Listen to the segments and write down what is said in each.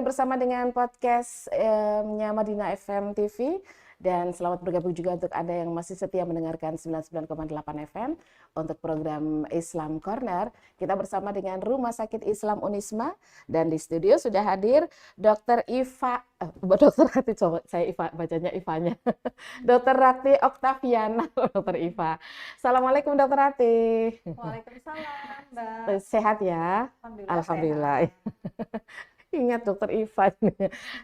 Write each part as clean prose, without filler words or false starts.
lagi bersama dengan podcast-nya Madinah FM TV. Dan selamat bergabung juga untuk Anda yang masih setia mendengarkan 99,8 FM untuk program Islam Corner. Kita bersama dengan Rumah Sakit Islam Unisma. Dan di studio sudah hadir Dr. Iva, Dr. Rati, coba saya Iva, bacanya Ivanya. Dr. Rati Oktaviana, Dr. Iva. Assalamualaikum Dr. Rati. Waalaikumsalam, Mbak. Sehat ya? Alhamdulillah. Alhamdulillah. Ingat Dokter Ivan,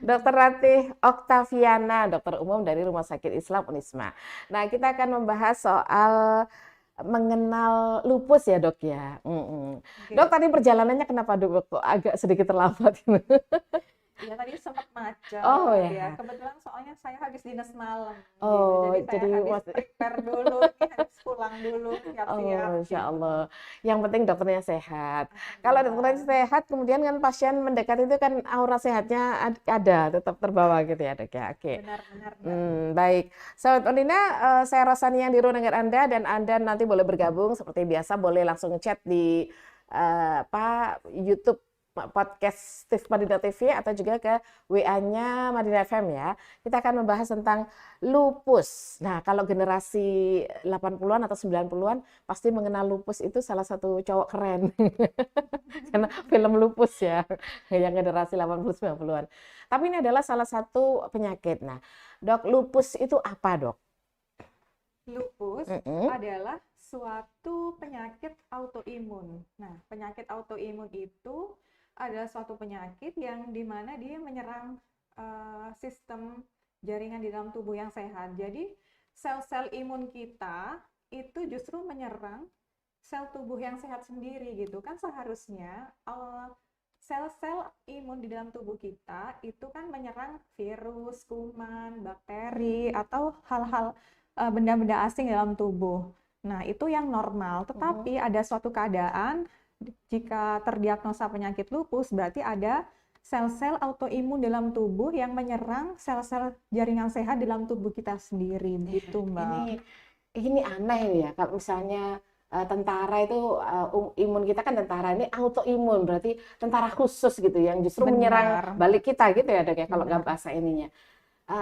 Dokter Ratih Oktaviana, dokter umum dari Rumah Sakit Islam Unisma. Nah, kita akan membahas soal mengenal lupus ya dok ya. Okay. Dok, tadi perjalanannya kenapa dok agak sedikit terlambat? Ya tadi sempat macet. Oh ya. Kebetulan soalnya saya habis dinas malam. Oh, gitu. Jadi saya habis prepare dulu, habis pulang dulu, siap-siap. Oh, Insya Allah. Yang penting dokternya sehat. Kalau dokternya sehat, kemudian kan pasien mendekat itu kan aura sehatnya ada, tetap terbawa gitu ya dok ya. Oke. Benar-benar. Baik. Sahabat Ondina, saya Rosani yang di ruang dengar Anda, dan Anda nanti boleh bergabung seperti biasa, boleh langsung chat di YouTube podcast Madinah TV atau juga ke WA-nya Madinah FM ya. Kita akan membahas tentang lupus. Nah, kalau generasi 80-an atau 90-an pasti mengenal lupus itu salah satu cowok keren. Karena film lupus ya, yang generasi 80-90-an. Tapi ini adalah salah satu penyakit. Nah, dok, lupus itu apa dok? Lupus adalah suatu penyakit autoimun. Nah, penyakit autoimun itu adalah suatu penyakit yang dimana dia menyerang sistem jaringan di dalam tubuh yang sehat. Jadi sel-sel imun kita itu justru menyerang sel tubuh yang sehat sendiri gitu kan. Seharusnya sel-sel imun di dalam tubuh kita itu kan menyerang virus, kuman, bakteri atau hal-hal benda-benda asing dalam tubuh. Nah, itu yang normal. Tetapi ada suatu keadaan jika terdiagnosa penyakit lupus, berarti ada sel-sel autoimun dalam tubuh yang menyerang sel-sel jaringan sehat dalam tubuh kita sendiri, gitu Mbak. Ini aneh ya, kalau misalnya tentara itu imun kita kan tentara, ini autoimun berarti tentara khusus gitu yang justru menyerang balik kita gitu ya dok ya, kalau nggak bahasa ininya.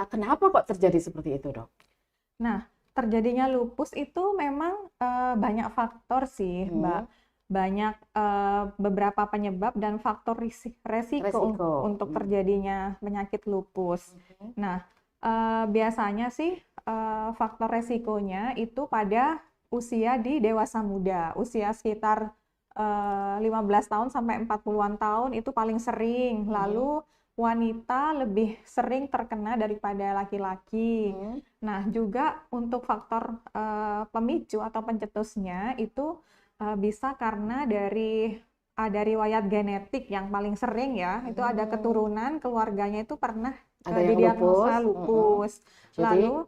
Kenapa kok terjadi seperti itu dok? Nah, terjadinya lupus itu memang banyak faktor sih Mbak. Banyak beberapa penyebab dan faktor resiko untuk terjadinya penyakit lupus. Nah, biasanya sih faktor resikonya itu pada usia di dewasa muda, usia sekitar 15 tahun sampai 40-an tahun itu paling sering. Lalu wanita lebih sering terkena daripada laki-laki. Nah, juga untuk faktor pemicu atau pencetusnya itu bisa karena dari ada riwayat genetik yang paling sering ya, itu ada keturunan keluarganya itu pernah didiagnosa lupus. Lalu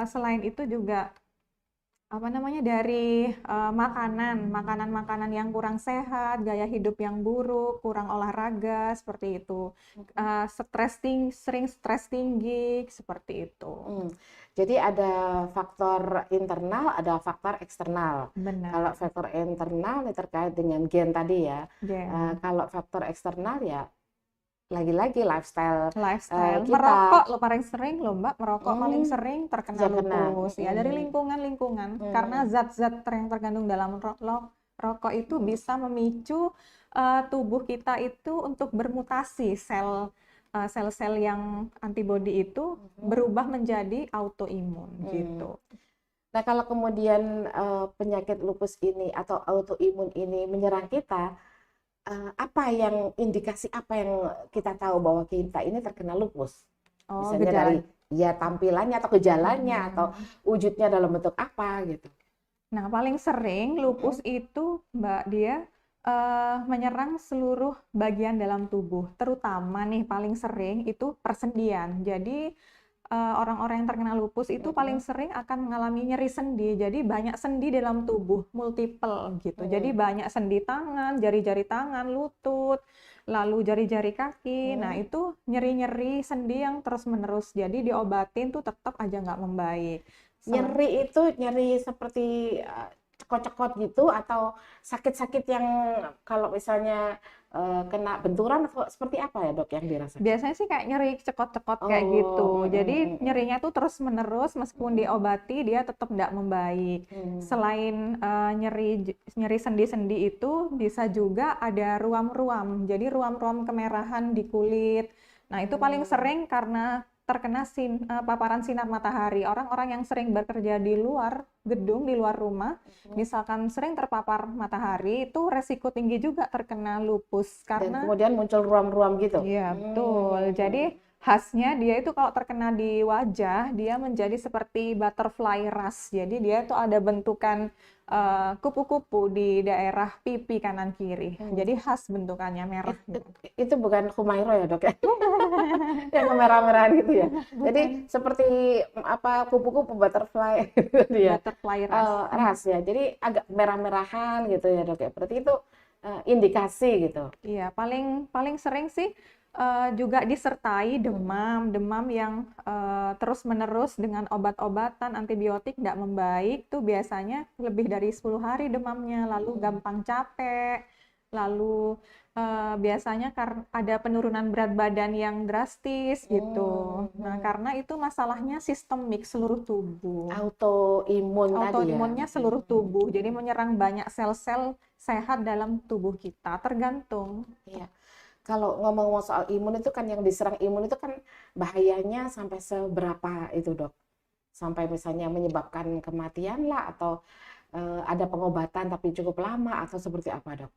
selain itu juga dari makanan yang kurang sehat, gaya hidup yang buruk, kurang olahraga seperti itu, sering stres tinggi seperti itu. Jadi ada faktor internal, ada faktor eksternal. Benar. Kalau faktor internal ini terkait dengan gen tadi ya. Kalau faktor eksternal ya lagi-lagi lifestyle kita. Merokok lo paling sering loh Mbak, merokok paling sering terkena lupus ya, dari lingkungan karena zat-zat yang terkandung dalam rokok itu bisa memicu tubuh kita itu untuk bermutasi, sel-sel yang antibodi itu berubah menjadi autoimun gitu. Nah, kalau kemudian penyakit lupus ini atau autoimun ini menyerang kita, indikasi apa yang kita tahu bahwa kita ini terkena lupus? Misalnya dari ya tampilannya atau gejalanya atau wujudnya dalam bentuk apa gitu. Nah, paling sering lupus itu Mbak dia menyerang seluruh bagian dalam tubuh, terutama nih paling sering itu persendian. Jadi orang-orang yang terkena lupus itu paling sering akan mengalami nyeri sendi. Jadi banyak sendi dalam tubuh, multiple gitu. Jadi banyak sendi tangan, jari-jari tangan, lutut, lalu jari-jari kaki. Nah, itu nyeri-nyeri sendi yang terus-menerus. Jadi diobatin tuh tetap aja nggak membaik. Nyeri itu nyeri seperti cekot-cekot gitu, atau sakit-sakit yang kalau misalnya kena benturan, atau seperti apa ya dok yang dirasakan? Biasanya sih kayak nyeri cekot-cekot kayak Oh, gitu. Jadi nyerinya tuh terus menerus meskipun diobati dia tetap nggak membaik. Selain nyeri sendi-sendi itu bisa juga ada ruam-ruam. Jadi ruam-ruam kemerahan di kulit. Nah itu paling sering karena terkena paparan sinar matahari. Orang-orang yang sering bekerja di luar gedung, di luar rumah, misalkan sering terpapar matahari, itu resiko tinggi juga terkena lupus dan karena kemudian muncul ruam-ruam gitu. iya, betul. Jadi khasnya dia itu kalau terkena di wajah, dia menjadi seperti butterfly rash. Jadi dia tuh ada bentukan kupu-kupu di daerah pipi kanan kiri. Jadi khas bentukannya merah. Itu bukan Humaira ya dok ya? Yang merah-merahan gitu ya. Jadi Bukan seperti apa, kupu-kupu butterfly gitu ya. butterfly rash. Ras ya. Jadi agak merah-merahan gitu ya dok ya. Berarti itu indikasi gitu. Iya, paling sering sih juga disertai demam yang terus-menerus dengan obat-obatan antibiotik nggak membaik, tuh biasanya lebih dari 10 hari demamnya, lalu gampang capek, lalu biasanya ada penurunan berat badan yang drastis gitu. Nah, karena itu masalahnya sistemik seluruh tubuh. Autoimun tadi ya. Autoimunnya seluruh tubuh, jadi menyerang banyak sel-sel sehat dalam tubuh kita, tergantung. Iya. Kalau ngomong soal imun itu kan, yang diserang imun itu kan bahayanya sampai seberapa itu dok? Sampai misalnya menyebabkan kematian lah, atau ada pengobatan tapi cukup lama, atau seperti apa dok?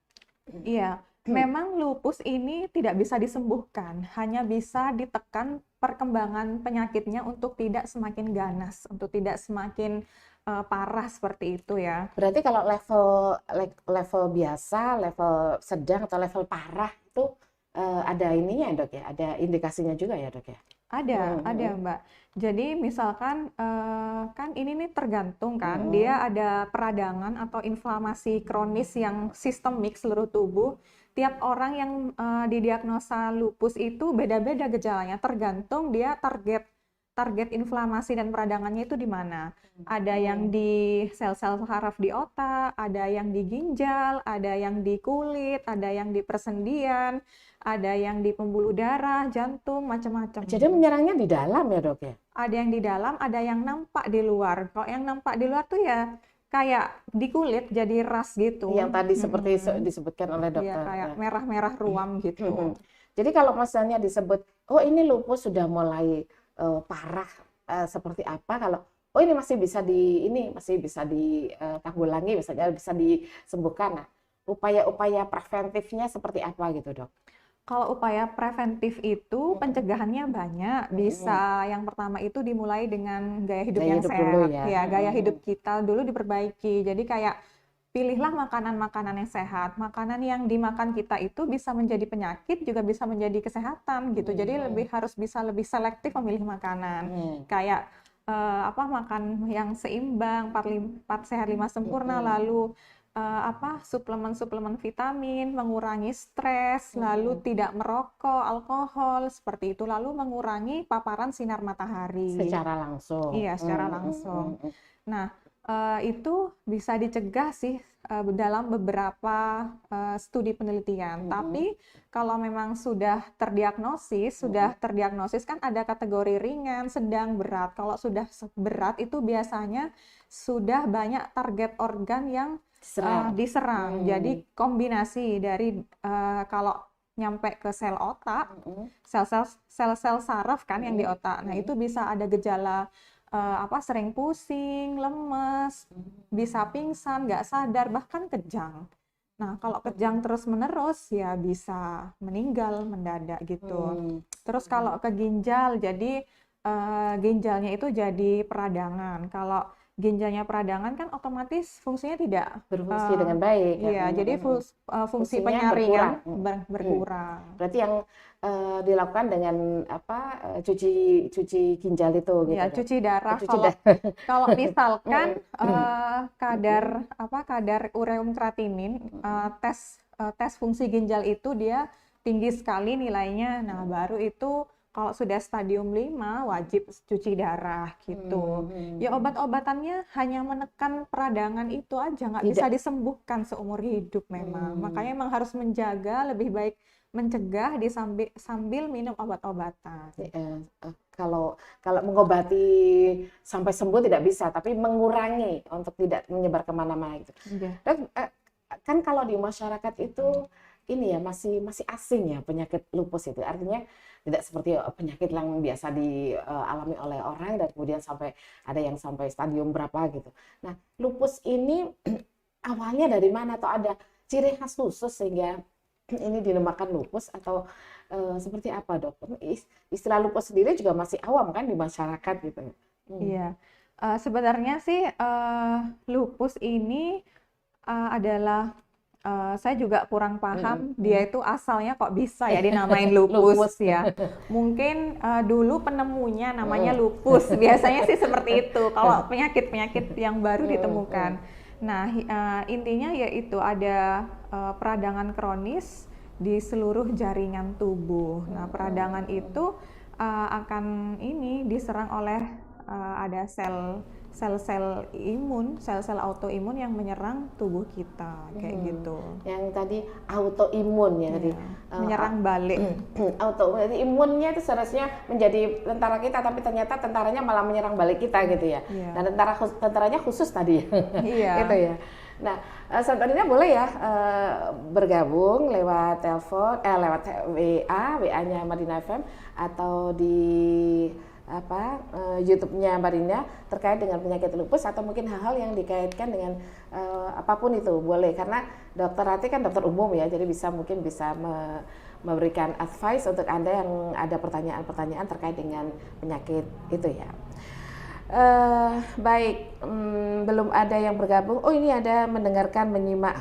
Iya, memang lupus ini tidak bisa disembuhkan, hanya bisa ditekan perkembangan penyakitnya untuk tidak semakin ganas, untuk tidak semakin parah seperti itu ya. Berarti kalau level biasa, level sedang, atau level parah itu ada ininya dok ya, ada indikasinya juga ya dok ya? Ada Mbak. Jadi misalkan kan ini nih tergantung kan, dia ada peradangan atau inflamasi kronis yang sistemik seluruh tubuh. Tiap orang yang didiagnosa lupus itu beda-beda gejalanya, tergantung dia target inflamasi dan peradangannya itu di mana. Ada yang di sel-sel saraf di otak, ada yang di ginjal, ada yang di kulit, ada yang di persendian, ada yang di pembuluh darah, jantung, macam-macam. Jadi menyerangnya di dalam ya dok ya? Ada yang di dalam, ada yang nampak di luar. Kalau yang nampak di luar tuh ya kayak di kulit jadi ras gitu. Yang tadi seperti disebutkan oleh dokter. Iya, kayak merah-merah ruam gitu. Jadi kalau misalnya disebut, oh ini lupus sudah mulai parah, seperti apa? Kalau oh ini masih bisa ditanggulangi, misalnya bisa disembuhkan. Nah, upaya-upaya preventifnya seperti apa gitu dok? Kalau upaya preventif itu pencegahannya banyak. Bisa yang pertama itu dimulai dengan gaya hidup yang sehat. Ya, gaya hidup kita dulu diperbaiki. Jadi kayak pilihlah makanan-makanan yang sehat. Makanan yang dimakan kita itu bisa menjadi penyakit, juga bisa menjadi kesehatan gitu. Jadi harus bisa lebih selektif memilih makanan. Kayak makan yang seimbang, 4 sehat 5 sempurna, lalu suplemen-suplemen vitamin, mengurangi stres, lalu tidak merokok, alkohol, seperti itu, lalu mengurangi paparan sinar matahari. Secara langsung. Iya, secara langsung. Nah, itu bisa dicegah sih dalam beberapa studi penelitian. Tapi kalau memang sudah terdiagnosis kan ada kategori ringan, sedang, berat. Kalau sudah berat itu biasanya sudah banyak target organ yang diserang. Jadi kombinasi dari kalau nyampe ke sel otak, sel-sel saraf kan yang di otak. Nah, itu bisa ada gejala sering pusing, lemes, bisa pingsan, nggak sadar, bahkan kejang. Nah, kalau kejang terus-menerus ya bisa meninggal mendadak gitu. Terus kalau ke ginjal, jadi ginjalnya itu jadi peradangan. Kalau ginjalnya peradangan kan otomatis fungsinya tidak berfungsi dengan baik. Iya, jadi fungsi penyaringan berkurang. Berarti yang dilakukan dengan cuci ginjal itu gitu. Ya, cuci darah. Kalau misalkan kadar ureum kreatinin, tes fungsi ginjal itu dia tinggi sekali nilainya, nah baru itu kalau sudah stadium 5 wajib cuci darah gitu. Ya obat-obatannya hanya menekan peradangan itu aja, nggak bisa disembuhkan seumur hidup memang. Makanya emang harus menjaga, lebih baik mencegah sambil minum obat-obatan. Kalau mengobati sampai sembuh tidak bisa, tapi mengurangi untuk tidak menyebar kemana-mana gitu. Dan kan kalau di masyarakat itu ini ya masih asing ya penyakit lupus itu, artinya tidak seperti penyakit yang biasa dialami oleh orang dan kemudian sampai ada yang sampai stadium berapa gitu. Nah, lupus ini awalnya dari mana, atau ada ciri khas khusus sehingga ini dinamakan lupus, atau seperti apa, Dok? Istilah lupus sendiri juga masih awam kan di masyarakat gitu. Iya, sebenarnya sih lupus ini adalah saya juga kurang paham dia itu asalnya kok bisa ya dinamain lupus ya. Mungkin dulu penemunya namanya lupus. Biasanya sih seperti itu kalau penyakit-penyakit yang baru ditemukan. Nah, intinya yaitu ada peradangan kronis di seluruh jaringan tubuh. Nah, peradangan itu akan diserang oleh ada sel-sel imun, sel-sel autoimun yang menyerang tubuh kita kayak gitu. Yang tadi autoimun ya, tadi menyerang balik. Autoimunnya itu seharusnya menjadi tentara kita, tapi ternyata tentaranya malah menyerang balik kita gitu ya. Dan tentaranya khusus tadi. Gitu ya. Nah, Sobat Madinah boleh ya bergabung lewat telepon, lewat WA-nya Madinah FM atau di YouTube-nya Madinah terkait dengan penyakit lupus, atau mungkin hal-hal yang dikaitkan dengan apapun itu boleh, karena Dokter Rati kan dokter umum ya, jadi mungkin bisa memberikan advice untuk Anda yang ada pertanyaan-pertanyaan terkait dengan penyakit itu ya. Baik, belum ada yang bergabung. Oh, ini ada mendengarkan, menyimak.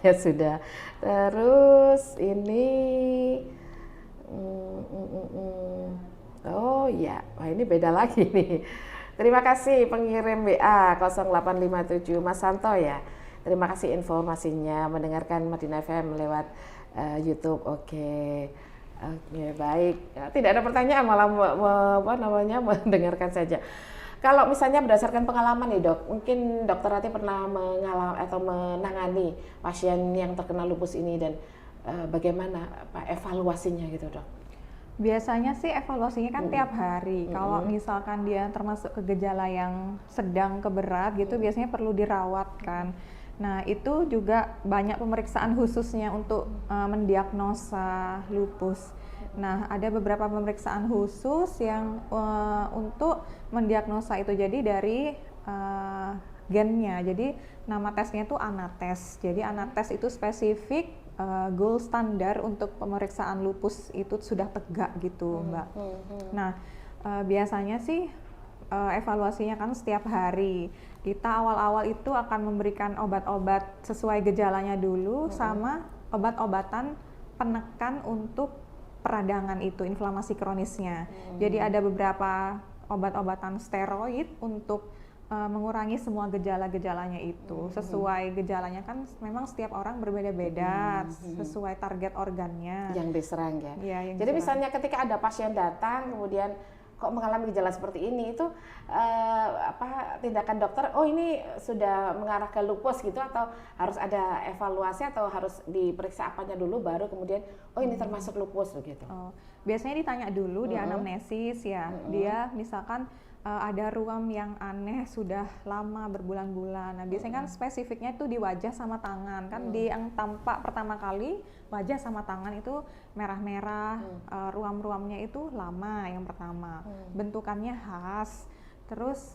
Ya sudah. Terus ini oh ya, wah ini beda lagi nih. Terima kasih pengirim WA 0857 Mas Santo ya. Terima kasih informasinya, mendengarkan Madinah FM lewat YouTube. Oke, baik. Ya, tidak ada pertanyaan, malah mendengarkan saja. Kalau misalnya berdasarkan pengalaman nih, Dok, mungkin Dokter Rati pernah mengalami atau menangani pasien yang terkena lupus ini, dan bagaimana evaluasinya gitu, Dok? Biasanya sih evaluasinya kan tiap hari. Kalau misalkan dia termasuk ke gejala yang sedang ke berat gitu, biasanya perlu dirawat kan. Nah, itu juga banyak pemeriksaan khususnya untuk mendiagnosa lupus. Nah, ada beberapa pemeriksaan khusus yang untuk mendiagnosa itu. Jadi dari gennya. Jadi nama tesnya itu Anates. Jadi Anates itu spesifik gold standar untuk pemeriksaan lupus, itu sudah tegak gitu, Mbak. Nah, biasanya sih evaluasinya kan setiap hari. Kita awal-awal itu akan memberikan obat-obat sesuai gejalanya dulu, sama obat-obatan penekan untuk peradangan itu, inflamasi kronisnya. Jadi ada beberapa obat-obatan steroid untuk mengurangi semua gejala-gejalanya itu. Sesuai gejalanya kan memang setiap orang berbeda-beda, sesuai target organnya yang diserang ya. Yang jadi diserang. Misalnya ketika ada pasien datang kemudian kok mengalami gejala seperti ini, itu tindakan dokter, oh ini sudah mengarah ke lupus gitu, atau harus ada evaluasi, atau harus diperiksa apanya dulu baru kemudian oh ini termasuk lupus begitu? Biasanya ditanya dulu di anamnesis ya. Dia misalkan ada ruam yang aneh sudah lama berbulan-bulan. Nah, biasanya kan spesifiknya itu di wajah sama tangan. Kan di yang tampak pertama kali wajah sama tangan itu merah-merah, ruam-ruamnya itu lama yang pertama. Bentukannya khas. Terus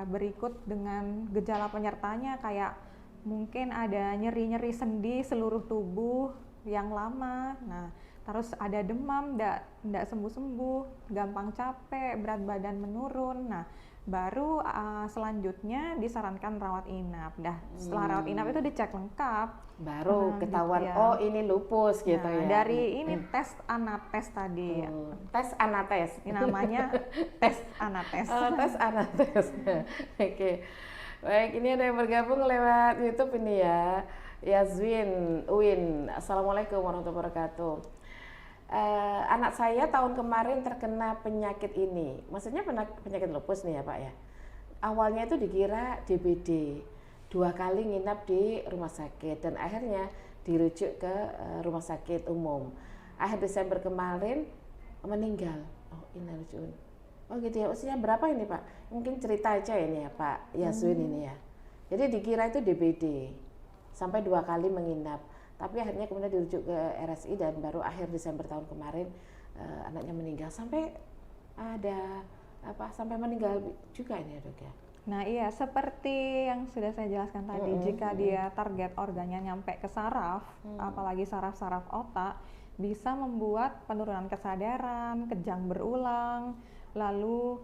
berikut dengan gejala penyertanya kayak mungkin ada nyeri-nyeri sendi seluruh tubuh yang lama. Nah, terus ada demam, enggak sembuh-sembuh, gampang capek, berat badan menurun. Nah, baru selanjutnya disarankan rawat inap. Setelah rawat inap itu dicek lengkap, baru ketahuan oh ini lupus gitu ya. Dari ini tes Anates tadi. Tes Anates. Ini namanya tes Anates. Tes Anates. Oke. Baik, ini ada yang bergabung lewat YouTube ini ya. Yazwin Uin. Assalamualaikum warahmatullahi wabarakatuh. anak saya tahun kemarin terkena penyakit ini. Maksudnya penyakit lupus nih ya Pak ya. Awalnya itu dikira DBD, 2 kali nginap di rumah sakit dan akhirnya dirujuk ke rumah sakit umum. Akhir Desember kemarin meninggal. Oh ini lucu. Oh gitu ya, usianya berapa ini Pak? Mungkin cerita aja ini ya Pak Yaswin ini ya. Jadi dikira itu DBD, sampai 2 kali menginap. Tapi akhirnya kemudian dirujuk ke RSI dan baru akhir Desember tahun kemarin anaknya meninggal. Sampai ada sampai meninggal juga ini ya Dok ya. Nah iya, seperti yang sudah saya jelaskan tadi, jika dia target organnya nyampe ke saraf, apalagi saraf-saraf otak, bisa membuat penurunan kesadaran, kejang berulang, lalu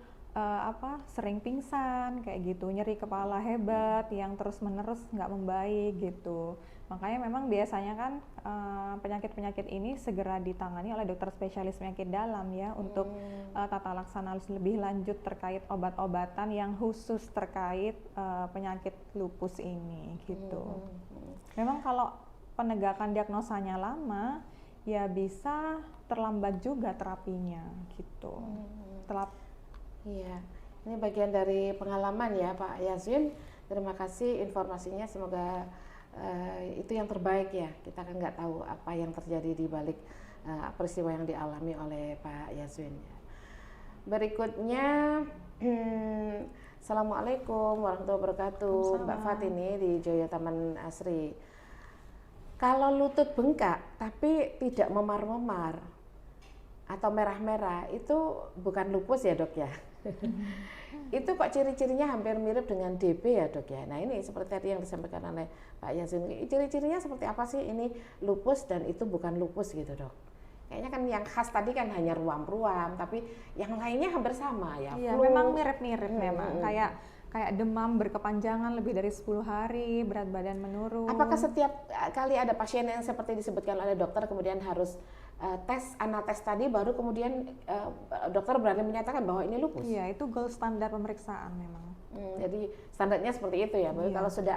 sering pingsan kayak gitu, nyeri kepala hebat yang terus-menerus nggak membaik gitu. Makanya memang biasanya kan penyakit-penyakit ini segera ditangani oleh dokter spesialis penyakit dalam ya untuk tata laksana lebih lanjut terkait obat-obatan yang khusus terkait penyakit lupus ini gitu. Memang kalau penegakan diagnosanya lama ya bisa terlambat juga terapinya gitu. Iya, ini bagian dari pengalaman ya Pak Yaswin. Terima kasih informasinya, semoga itu yang terbaik ya. Kita kan nggak tahu apa yang terjadi di balik peristiwa yang dialami oleh Pak Yaswin. Berikutnya, Assalamualaikum warahmatullahi wabarakatuh. Mbak Fatini di Joyo Taman Asri. Kalau lutut bengkak tapi tidak memar-memar atau merah-merah, itu bukan lupus ya Dok ya? Itu kok ciri-cirinya hampir mirip dengan DB ya Dok ya? Nah ini seperti tadi yang disampaikan oleh Pak Yaswin, ciri-cirinya seperti apa sih ini lupus dan itu bukan lupus gitu Dok? Kayaknya kan yang khas tadi kan hanya ruam-ruam, tapi yang lainnya hampir sama ya. Iya, memang mirip-mirip memang. Kayak demam berkepanjangan lebih dari 10 hari, berat badan menurun. Apakah setiap kali ada pasien yang seperti disebutkan oleh dokter kemudian harus anates tadi baru kemudian dokter berani menyatakan bahwa ini lupus? Iya, itu gold standar pemeriksaan memang. Jadi standarnya seperti itu ya, bahwa kalau sudah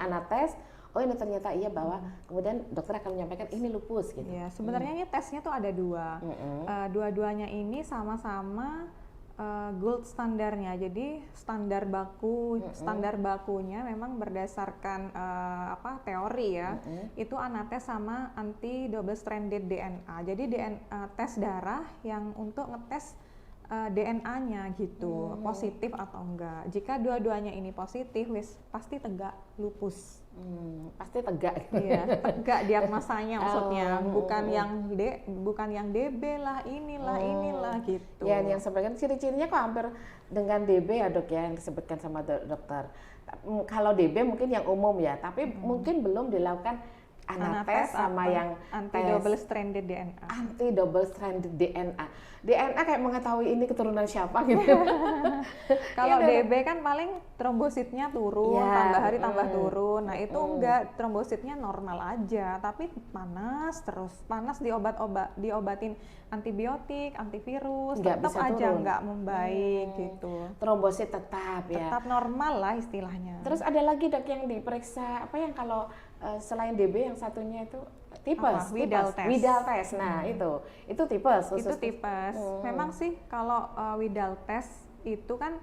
anates, oh ini ternyata iya bahwa kemudian dokter akan menyampaikan ini lupus gitu. Iya, sebenarnya ini tesnya tuh ada 2. Dua-duanya ini sama-sama gold standarnya. Jadi standar bakunya memang berdasarkan teori ya. Itu anates sama anti double stranded DNA. Jadi tes darah yang untuk ngetes DNA-nya gitu, positif atau enggak. Jika dua-duanya ini positif, pasti tegak lupus. Pasti tegak. Iya, tegak diagnosanya maksudnya, bukan yang DB lah, inilah gitu. Ya, yang sampaikan ciri-cirinya kok hampir dengan DB ya Dok ya, yang disebutkan sama dokter. Kalau DB mungkin yang umum ya, tapi mungkin belum dilakukan anates sama yang anti double stranded DNA. Anti double stranded DNA. DNA kayak mengetahui ini keturunan siapa gitu. Kalau DB kan paling trombositnya turun, tambah hari tambah turun. Nah, itu enggak, trombositnya normal aja, tapi panas diobatin antibiotik, antivirus, tetap aja enggak membaik gitu. Trombosit tetap ya. Tetap normal lah istilahnya. Terus ada lagi Dok yang diperiksa apa yang kalau selain DB yang satunya itu tipes, Widal test. Nah, itu tipes khusus. Itu tipes. Memang sih kalau Widal test itu kan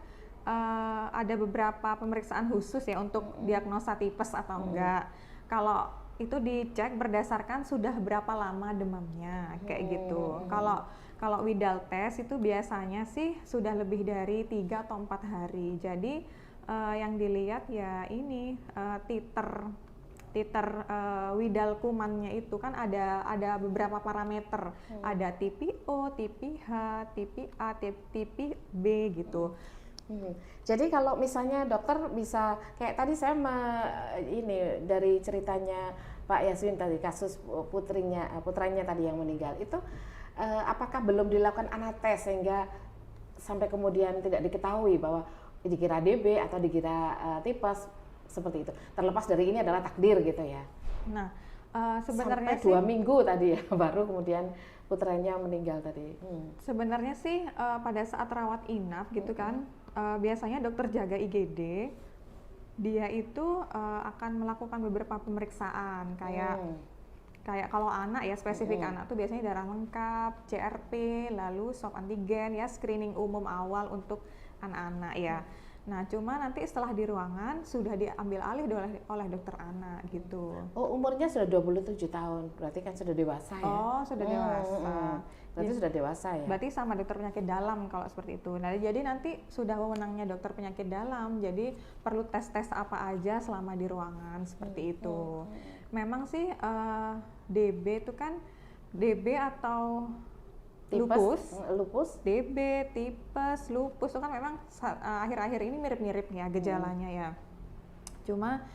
ada beberapa pemeriksaan khusus ya untuk diagnosa tipes atau enggak. Kalau itu dicek berdasarkan sudah berapa lama demamnya kayak gitu. Kalau Widal test itu biasanya sih sudah lebih dari 3 atau 4 hari. Jadi yang dilihat ya ini titer Widal kumannya itu kan ada beberapa parameter, ada TPO, TPH, TPA, TPB gitu. Jadi kalau misalnya dokter bisa kayak tadi saya ini dari ceritanya Pak Yaswin tadi kasus putranya tadi yang meninggal itu apakah belum dilakukan anates sehingga sampai kemudian tidak diketahui bahwa dikira DB atau dikira tipes seperti itu. Terlepas dari ini adalah takdir gitu ya. Nah, sebenarnya sampai 2 minggu tadi ya baru kemudian putranya meninggal tadi. Sebenarnya sih pada saat rawat inap gitu kan, biasanya dokter jaga IGD dia itu akan melakukan beberapa pemeriksaan kayak Kayak kalau anak ya, spesifik anak tuh biasanya darah lengkap, CRP, lalu swab antigen ya, screening umum awal untuk anak-anak ya. Nah, cuma nanti setelah di ruangan sudah diambil alih oleh dokter anak gitu. Oh, umurnya sudah 27 tahun, berarti kan sudah dewasa ya? Oh, sudah dewasa. Berarti sudah dewasa ya? Berarti sama dokter penyakit dalam kalau seperti itu. Nah, jadi nanti sudah wewenangnya dokter penyakit dalam, jadi perlu tes-tes apa aja selama di ruangan seperti itu. Memang sih DB itu kan DB atau lupus, DB, tipes, lupus itu kan memang akhir-akhir ini mirip-mirip ya gejalanya ya. Cuma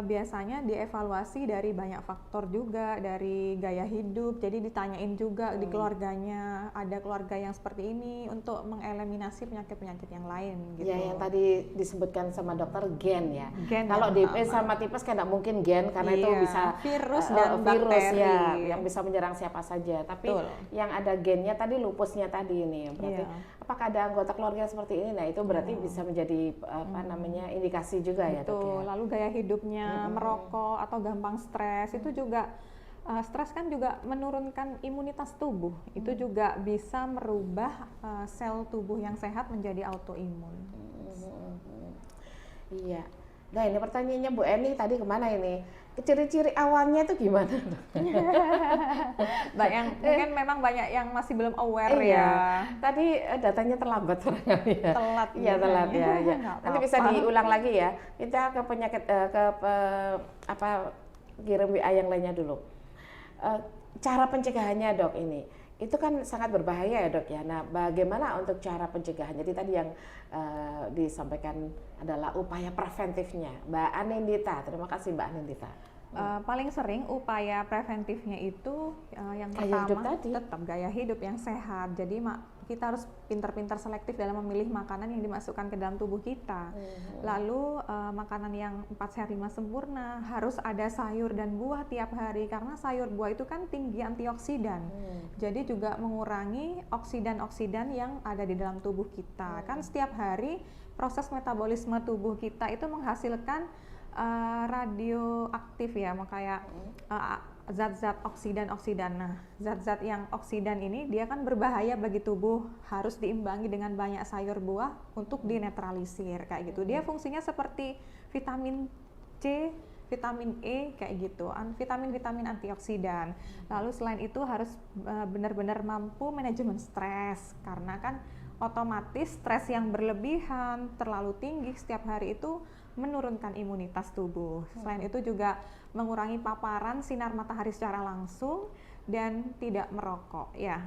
biasanya dievaluasi dari banyak faktor juga, dari gaya hidup, jadi ditanyain juga di keluarganya, ada keluarga yang seperti ini untuk mengeliminasi penyakit-penyakit yang lain gitu. Ya, yang tadi disebutkan sama dokter gen ya. Kalau ya, DP sama tipes kan tidak mungkin gen, karena itu bisa virus dan virus bakteri ya, yang bisa menyerang siapa saja. Tapi yang ada gennya tadi, lupusnya tadi ini, berarti apakah ada anggota keluarga seperti ini? Nah, itu berarti bisa menjadi apa namanya indikasi juga ya, Dok ya. Lalu gaya hidupnya, merokok atau gampang stres, itu juga stres kan juga menurunkan imunitas tubuh. Itu juga bisa merubah sel tubuh yang sehat menjadi autoimun. Iya. Nah, ini pertanyaannya Bu Eni tadi kemana ini? Ciri-ciri awalnya itu gimana? Mungkin memang banyak yang masih belum aware ya. Tadi datanya terlambat barangkali ya. Telat. Iya, telat ya. Nanti bisa diulang lagi ya. Kita ke penyakit kirim WA yang lainnya dulu. Cara pencegahannya, Dok, ini. Itu kan sangat berbahaya ya, Dok ya. Nah, bagaimana untuk cara pencegahan? Jadi tadi yang disampaikan adalah upaya preventifnya. Mbak Anindita, terima kasih Mbak Anindita. Paling sering upaya preventifnya itu yang pertama tetap gaya hidup yang sehat. Jadi kita harus pintar-pintar selektif dalam memilih makanan yang dimasukkan ke dalam tubuh kita. Lalu makanan yang 4 sehat 5 sempurna, harus ada sayur dan buah tiap hari karena sayur buah itu kan tinggi antioksidan. Jadi juga mengurangi oksidan-oksidan yang ada di dalam tubuh kita. Kan setiap hari proses metabolisme tubuh kita itu menghasilkan radioaktif ya, kayak zat-zat oksidan. Nah, zat-zat yang oksidan ini dia kan berbahaya bagi tubuh, harus diimbangi dengan banyak sayur buah untuk dinetralisir kayak gitu. Dia fungsinya seperti vitamin C, vitamin E kayak gitu, vitamin-vitamin antioksidan. Lalu selain itu harus benar-benar mampu manajemen stres, karena kan otomatis stres yang berlebihan, terlalu tinggi setiap hari itu menurunkan imunitas tubuh. Selain itu juga mengurangi paparan sinar matahari secara langsung dan tidak merokok ya.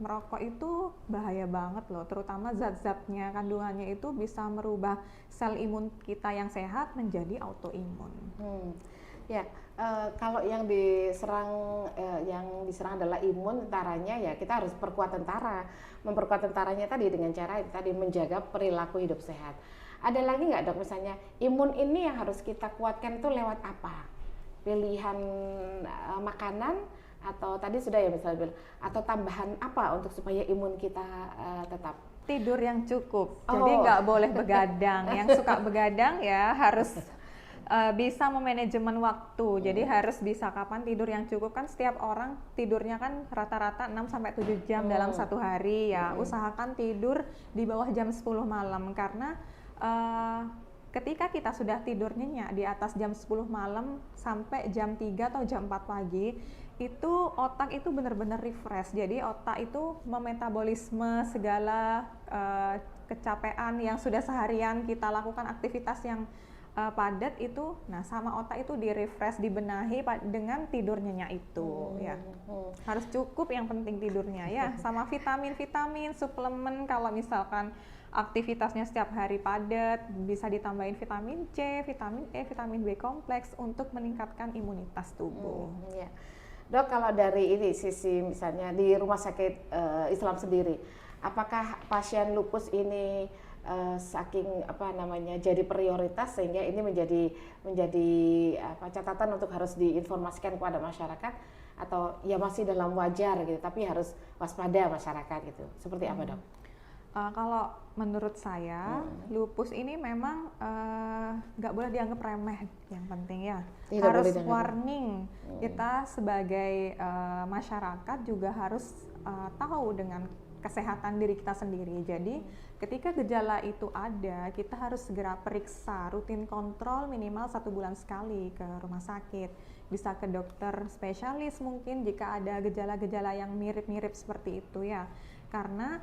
Merokok itu bahaya banget loh, terutama zat-zatnya, kandungannya itu bisa merubah sel imun kita yang sehat menjadi autoimun. Ya, kalau yang diserang adalah imun, tentaranya ya kita harus perkuat tentara. Memperkuat tentaranya tadi dengan cara tadi menjaga perilaku hidup sehat. Ada lagi nggak, Dok, misalnya imun ini yang harus kita kuatkan itu lewat apa? Pilihan makanan atau tadi sudah ya misalnya, atau tambahan apa untuk supaya imun kita tetap? Tidur yang cukup, jadi nggak boleh begadang. Yang suka begadang ya harus bisa memanajemen waktu, jadi harus bisa kapan tidur yang cukup. Kan setiap orang tidurnya kan rata-rata 6-7 jam dalam satu hari ya. Usahakan tidur di bawah jam 10 malam, karena ketika kita sudah tidur nyenyak di atas jam 10 malam sampai jam 3 atau jam 4 pagi, itu otak itu benar-benar refresh. Jadi otak itu memetabolisme segala kecapean yang sudah seharian kita lakukan aktivitas yang padat itu, nah sama otak itu di-refresh, dibenahi dengan tidur nyenyak itu ya. Harus cukup, yang penting tidurnya ya, sama vitamin-vitamin, suplemen kalau misalkan aktivitasnya setiap hari padat, bisa ditambahin vitamin C, vitamin E, vitamin B kompleks untuk meningkatkan imunitas tubuh. Ya. Dok, kalau dari ini sisi misalnya di rumah sakit Islam sendiri, apakah pasien lupus ini jadi prioritas sehingga ini menjadi catatan untuk harus diinformasikan kepada masyarakat, atau ya masih dalam wajar gitu tapi harus waspada masyarakat gitu, seperti apa, Dok? Kalau menurut saya, lupus ini memang nggak boleh dianggap remeh. Yang penting ya, Tidak harus boleh warning. Kita sebagai masyarakat juga harus tahu dengan kesehatan diri kita sendiri. Jadi, ketika gejala itu ada, kita harus segera periksa, rutin kontrol minimal 1 bulan sekali ke rumah sakit. Bisa ke dokter spesialis mungkin jika ada gejala-gejala yang mirip-mirip seperti itu ya. Karena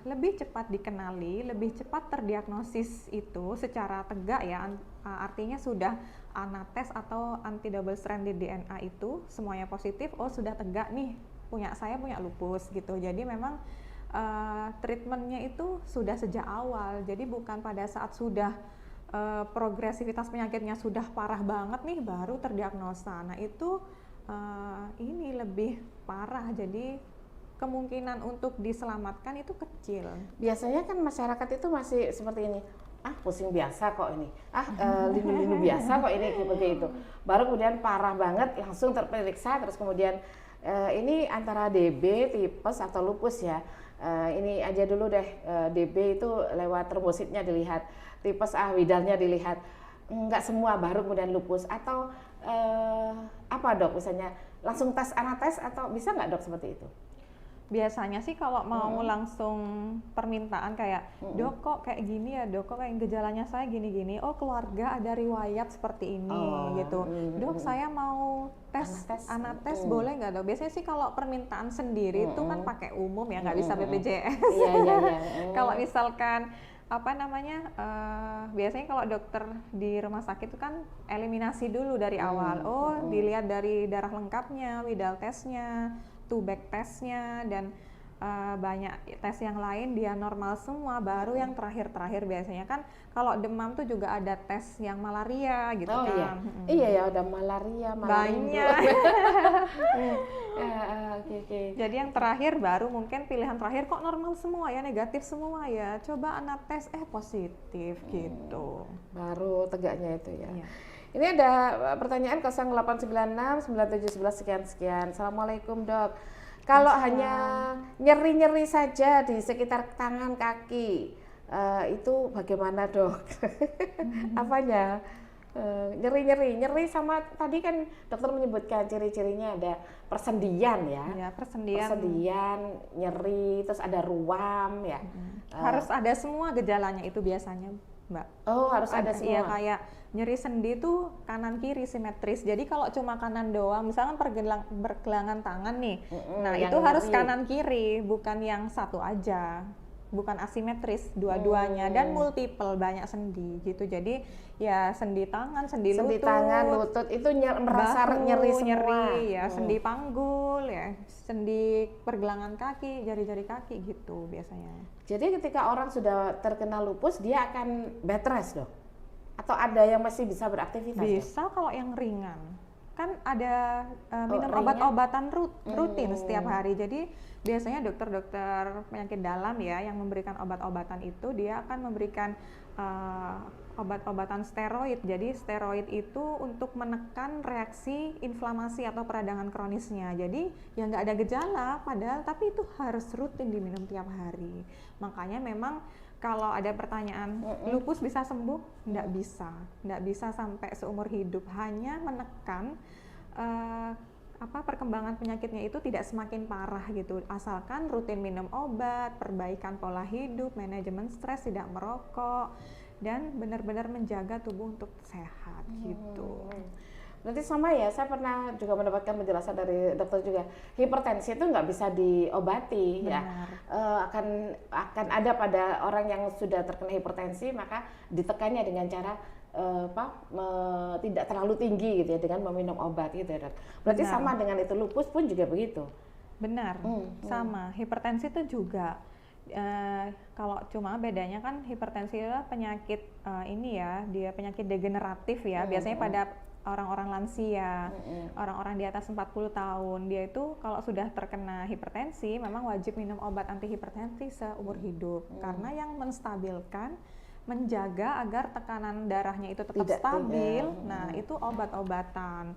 lebih cepat dikenali, lebih cepat terdiagnosis itu secara tegak ya, artinya sudah anates atau anti double stranded DNA itu semuanya positif, oh sudah tegak nih, saya punya lupus gitu. Jadi memang treatmentnya itu sudah sejak awal, jadi bukan pada saat sudah progresivitas penyakitnya sudah parah banget nih baru terdiagnosa. Nah itu ini lebih parah, jadi kemungkinan untuk diselamatkan itu kecil. Biasanya kan masyarakat itu masih seperti ini, pusing biasa kok ini, linu-linu biasa kok ini, seperti itu. Baru kemudian parah banget langsung terperiksa, terus kemudian ini antara DB, tipes atau lupus ya. Ini aja dulu deh, DB itu lewat trombositnya dilihat, tipes widalnya dilihat, enggak semua baru kemudian lupus. Atau apa dok, misalnya langsung tes anates atau bisa nggak dok seperti itu? Biasanya sih kalau mau langsung permintaan kayak, dok kok kayak gini ya, dok kok kayak gejalanya saya gini-gini, oh keluarga ada riwayat seperti ini gitu. Dok saya mau tes anates boleh nggak dok? Biasanya sih kalau permintaan sendiri itu kan pakai umum ya, nggak bisa BPJS. Kalau misalkan biasanya kalau dokter di rumah sakit itu kan eliminasi dulu dari awal. Dilihat dari darah lengkapnya, Widal testnya, back testnya, dan banyak tes yang lain dia normal semua, baru yang terakhir biasanya kan kalau demam tuh juga ada tes yang malaria gitu kan. Iya ya, ada malaria banyak. Okay. Jadi yang terakhir baru mungkin pilihan terakhir, kok normal semua ya, negatif semua ya, coba anates positif gitu. Baru tegaknya itu ya. Iya. Ini ada pertanyaan 0896 9711 sekian. Assalamualaikum dok. Kalau hanya nyeri-nyeri saja di sekitar tangan kaki, itu bagaimana dok? Apanya? Nyeri sama tadi kan dokter menyebutkan ciri-cirinya ada persendian ya. Iya, persendian, nyeri, terus ada ruam ya. Harus ada semua gejalanya itu biasanya, Mbak. Oh, harus ada semua. Iya, kayak nyeri sendi tuh kanan kiri simetris. Jadi kalau cuma kanan doang, misalkan pergelangan tangan nih, nah itu harus kanan kiri, bukan yang satu aja, bukan asimetris dua-duanya, dan multiple, banyak sendi gitu. Jadi ya sendi tangan, sendi lutut itu merasa nyeri semua. Ya, sendi panggul ya, sendi pergelangan kaki, jari-jari kaki gitu biasanya. Jadi ketika orang sudah terkena lupus, dia akan bed rest dok? Atau ada yang masih bisa beraktivitas? Bisa kalau yang ringan. Kan ada minum obat-obatan rutin setiap hari. Jadi biasanya dokter-dokter penyakit dalam ya yang memberikan obat-obatan itu, dia akan memberikan obat-obatan steroid. Jadi steroid itu untuk menekan reaksi inflamasi atau peradangan kronisnya. Jadi ya nggak ada gejala padahal, tapi itu harus rutin diminum tiap hari. Makanya memang kalau ada pertanyaan, lupus bisa sembuh? Nggak bisa sampai seumur hidup. Hanya menekan perkembangan penyakitnya itu tidak semakin parah gitu. Asalkan rutin minum obat, perbaikan pola hidup, manajemen stres, tidak merokok, dan benar-benar menjaga tubuh untuk sehat gitu. Nanti sama ya, saya pernah juga mendapatkan penjelasan dari dokter juga, hipertensi itu nggak bisa diobati. Benar. Ya, akan ada pada orang yang sudah terkena hipertensi, maka ditekannya dengan cara tidak terlalu tinggi gitu ya, dengan meminum obat gitu ya dok. Berarti benar. Sama dengan itu, lupus pun juga begitu. Benar, sama. Hipertensi itu juga. Kalau cuma bedanya kan hipertensi adalah penyakit dia penyakit degeneratif ya. Biasanya pada orang-orang lansia, orang-orang di atas 40 tahun, dia itu kalau sudah terkena hipertensi memang wajib minum obat anti hipertensi seumur hidup, karena yang menstabilkan, menjaga agar tekanan darahnya itu tetap Tidak stabil. tinggal. Nah, itu obat-obatan.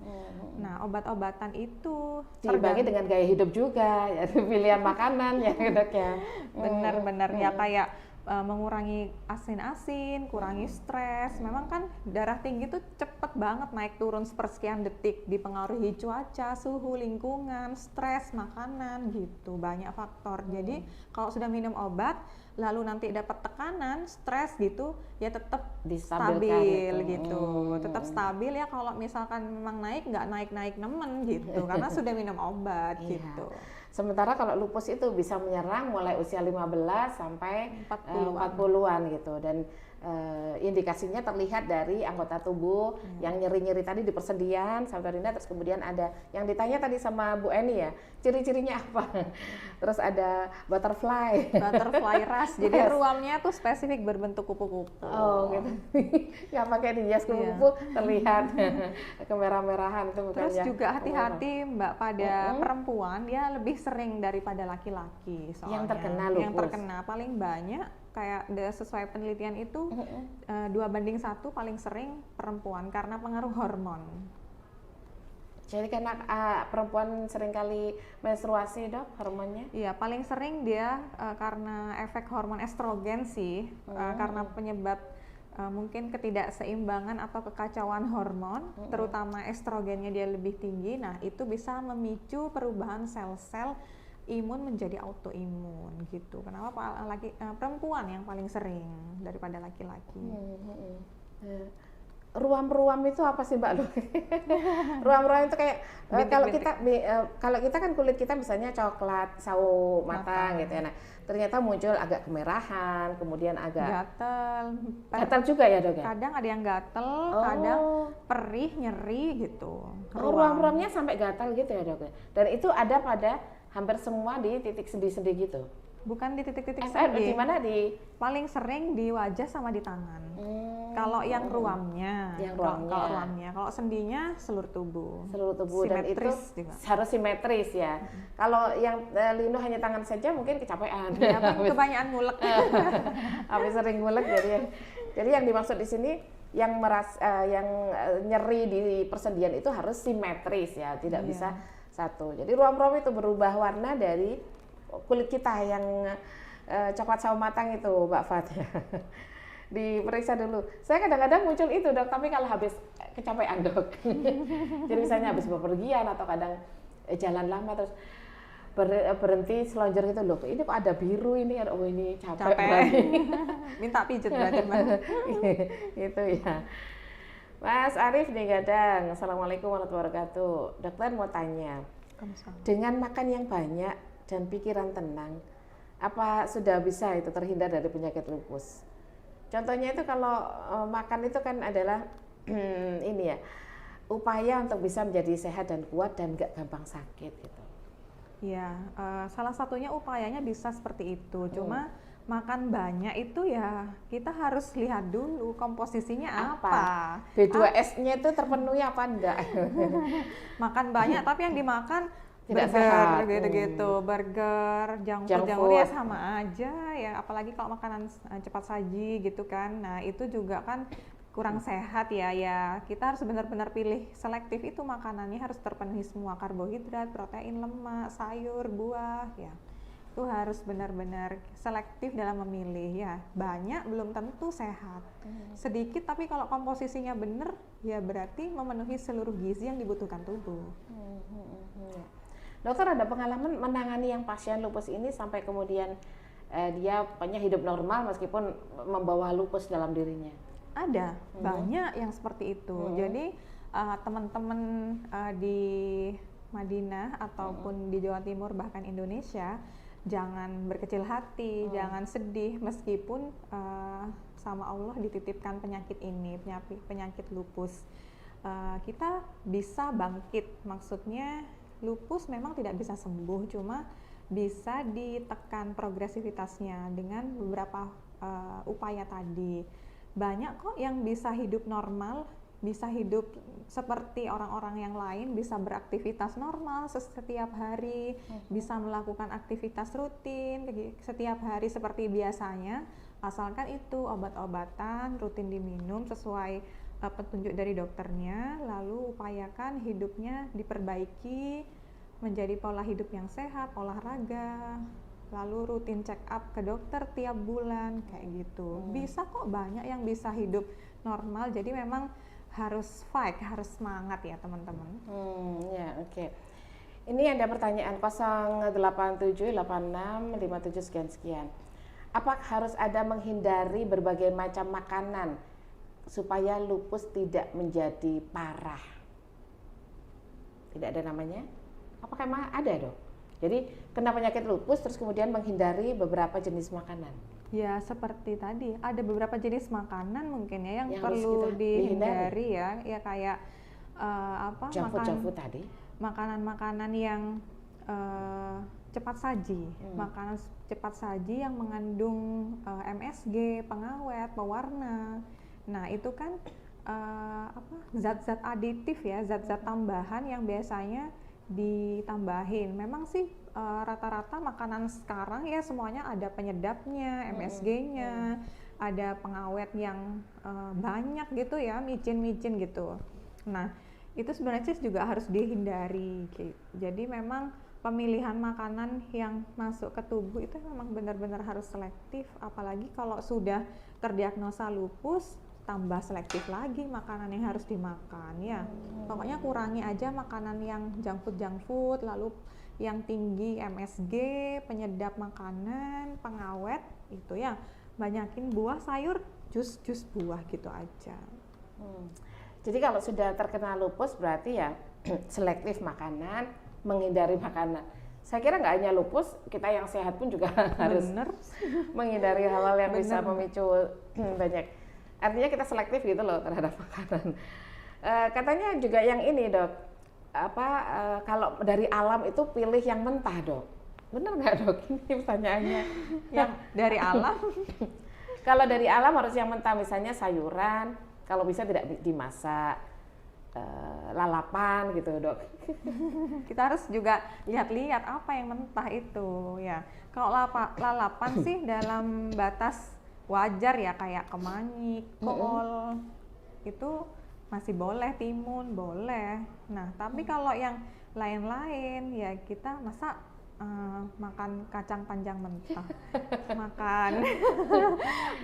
Nah, obat-obatan itu Dibagi dengan gaya hidup juga, ya, pilihan makanan ya Dok ya. benar-benar ya kayak mengurangi asin-asin, kurangi stres. Memang kan darah tinggi tuh cepet banget naik turun sepersekian detik, dipengaruhi cuaca, suhu lingkungan, stres, makanan gitu, banyak faktor. Jadi kalau sudah minum obat lalu nanti dapat tekanan, stres gitu, ya tetap stabil gitu. Tetap stabil ya, kalau misalkan memang naik, nggak naik-naik nemen gitu, karena sudah minum obat gitu. Sementara kalau lupus itu bisa menyerang mulai usia 15 sampai 40-an gitu, dan indikasinya terlihat dari anggota tubuh yang nyeri-nyeri tadi di persendian, Salvadorina, terus kemudian ada yang ditanya tadi sama Bu Eni ya, ciri-cirinya apa? Terus ada butterfly rash, jadi ruamnya tuh spesifik berbentuk kupu-kupu. Oh gitu. Yang pakai dihias kupu-kupu terlihat kemerah-merahan itu bukan. Terus juga hati-hati Mbak, pada perempuan dia lebih sering daripada laki-laki soalnya. Yang terkena lupus. Yang terkena paling banyak, kayak sesuai penelitian itu 2:1 paling sering perempuan karena pengaruh hormon. Jadi karena perempuan seringkali menstruasi Dok, hormonnya? Iya, paling sering dia karena efek hormon estrogen sih, karena penyebab mungkin ketidakseimbangan atau kekacauan hormon, terutama estrogennya dia lebih tinggi. Nah, itu bisa memicu perubahan sel-sel imun menjadi autoimun gitu. Kenapa perempuan yang paling sering daripada laki-laki? Ruam-ruam itu apa sih Mbak Lu? Ruam-ruam itu kayak kalau kita kan kulit kita misalnya coklat, sawo matang gitu ya. Nah, ternyata muncul agak kemerahan, kemudian agak gatal juga ya Dok ya? Kadang ada yang gatal, kadang perih, nyeri gitu. Ruam-ruamnya sampai gatal gitu ya Dok ya? Dan itu ada pada hampir semua di titik sendi-sendi gitu? Bukan di titik-titik sendi. Di mana? Paling sering di wajah sama di tangan. Kalau yang ruamnya, kalau sendinya seluruh tubuh. Dan itu juga harus simetris ya. Kalau yang linu hanya tangan saja mungkin kecapean. Ya, kebanyakan ngulek. Habis sering ngulek jadi yang dimaksud di sini yang nyeri di persendian itu harus simetris ya, tidak bisa satu. Jadi ruam-ruam itu berubah warna dari kulit kita yang coklat sawo matang itu Mbak Fat. Diperiksa dulu. Saya kadang-kadang muncul itu Dok, tapi kalau habis kecapean Dok. Jadi misalnya habis bepergian atau kadang jalan lama terus berhenti selonjor gitu, loh ini kok ada biru ini, oh ini capek. Minta pijet berarti Mbak. Gitu ya. Mas Arif nih Gadang, Assalamualaikum warahmatullahi wabarakatuh. Dokter mau tanya, dengan makan yang banyak dan pikiran tenang, apa sudah bisa itu terhindar dari penyakit lupus? Contohnya itu kalau makan itu kan adalah ini ya, upaya untuk bisa menjadi sehat dan kuat dan nggak gampang sakit gitu. Ya, salah satunya upayanya bisa seperti itu. Cuma makan banyak itu ya kita harus lihat dulu komposisinya apa. B2S-nya itu terpenuhi apa enggak? Makan banyak tapi yang dimakan tidak burger, sehat gitu, burger, junk food ya sama aja ya, apalagi kalau makanan cepat saji gitu kan. Nah itu juga kan kurang sehat ya. Kita harus benar-benar pilih selektif, itu makanannya harus terpenuhi semua karbohidrat, protein, lemak, sayur, buah ya. Itu harus benar-benar selektif dalam memilih ya. Banyak belum tentu sehat. Sedikit tapi kalau komposisinya benar ya berarti memenuhi seluruh gizi yang dibutuhkan tubuh. Dokter ada pengalaman menangani yang pasien lupus ini sampai kemudian dia punya hidup normal meskipun membawa lupus dalam dirinya? Ada, banyak yang seperti itu. Jadi teman-teman di Madinah ataupun di Jawa Timur bahkan Indonesia, jangan berkecil hati, jangan sedih meskipun sama Allah dititipkan penyakit ini, penyakit lupus. Kita bisa bangkit, maksudnya lupus memang tidak bisa sembuh, cuma bisa ditekan progresivitasnya dengan beberapa upaya tadi. Banyak kok yang bisa hidup normal, bisa hidup seperti orang-orang yang lain, bisa beraktivitas normal setiap hari, bisa melakukan aktivitas rutin setiap hari seperti biasanya, Asalkan itu obat-obatan rutin diminum sesuai petunjuk dari dokternya, lalu upayakan hidupnya diperbaiki menjadi pola hidup yang sehat, olahraga, lalu rutin check up ke dokter tiap bulan kayak gitu. Bisa kok, banyak yang bisa hidup normal. Jadi memang harus fight, harus semangat ya teman-teman. Ya, oke. Ini ada pertanyaan 0878657 sekian-sekian. Apa harus ada menghindari berbagai macam makanan supaya lupus tidak menjadi parah? Tidak ada namanya? Apakah emang ada dok? Jadi kena penyakit lupus terus kemudian menghindari beberapa jenis makanan? Ya seperti tadi, ada beberapa jenis makanan mungkin ya yang harus perlu kita dihindari ya kayak junk food tadi. Makanan-makanan yang cepat saji, makanan cepat saji yang mengandung MSG, pengawet, pewarna. Nah itu kan zat-zat aditif ya, zat-zat tambahan yang biasanya ditambahin. Memang sih rata-rata makanan sekarang ya semuanya ada penyedapnya, MSG-nya, ada pengawet yang banyak gitu ya, micin-micin gitu. Nah itu sebenarnya juga harus dihindari. Jadi memang pemilihan makanan yang masuk ke tubuh itu memang benar-benar harus selektif, apalagi kalau sudah terdiagnosa lupus tambah selektif lagi makanan yang harus dimakan ya. Pokoknya kurangi aja makanan yang junk food, lalu yang tinggi MSG, penyedap makanan, pengawet itu ya. Banyakin buah, sayur, jus buah gitu aja. Jadi kalau sudah terkena lupus berarti ya selektif makanan, menghindari makanan. Saya kira nggak hanya lupus, kita yang sehat pun juga harus menghindari hal-hal yang bisa memicu banyak. Artinya kita selektif gitu loh terhadap makanan. Katanya juga yang ini dok, kalau dari alam itu pilih yang mentah dok. Benar nggak dok? Ini pertanyaannya. Yang dari alam? Kalau dari alam harus yang mentah, misalnya sayuran, kalau bisa tidak dimasak. Lalapan gitu dok. Kita harus juga lihat-lihat apa yang mentah itu ya. Kalau lalapan sih dalam batas wajar ya, kayak kemangi, kol itu masih boleh, timun boleh. Nah tapi kalau yang lain-lain ya kita masak makan kacang panjang mentah,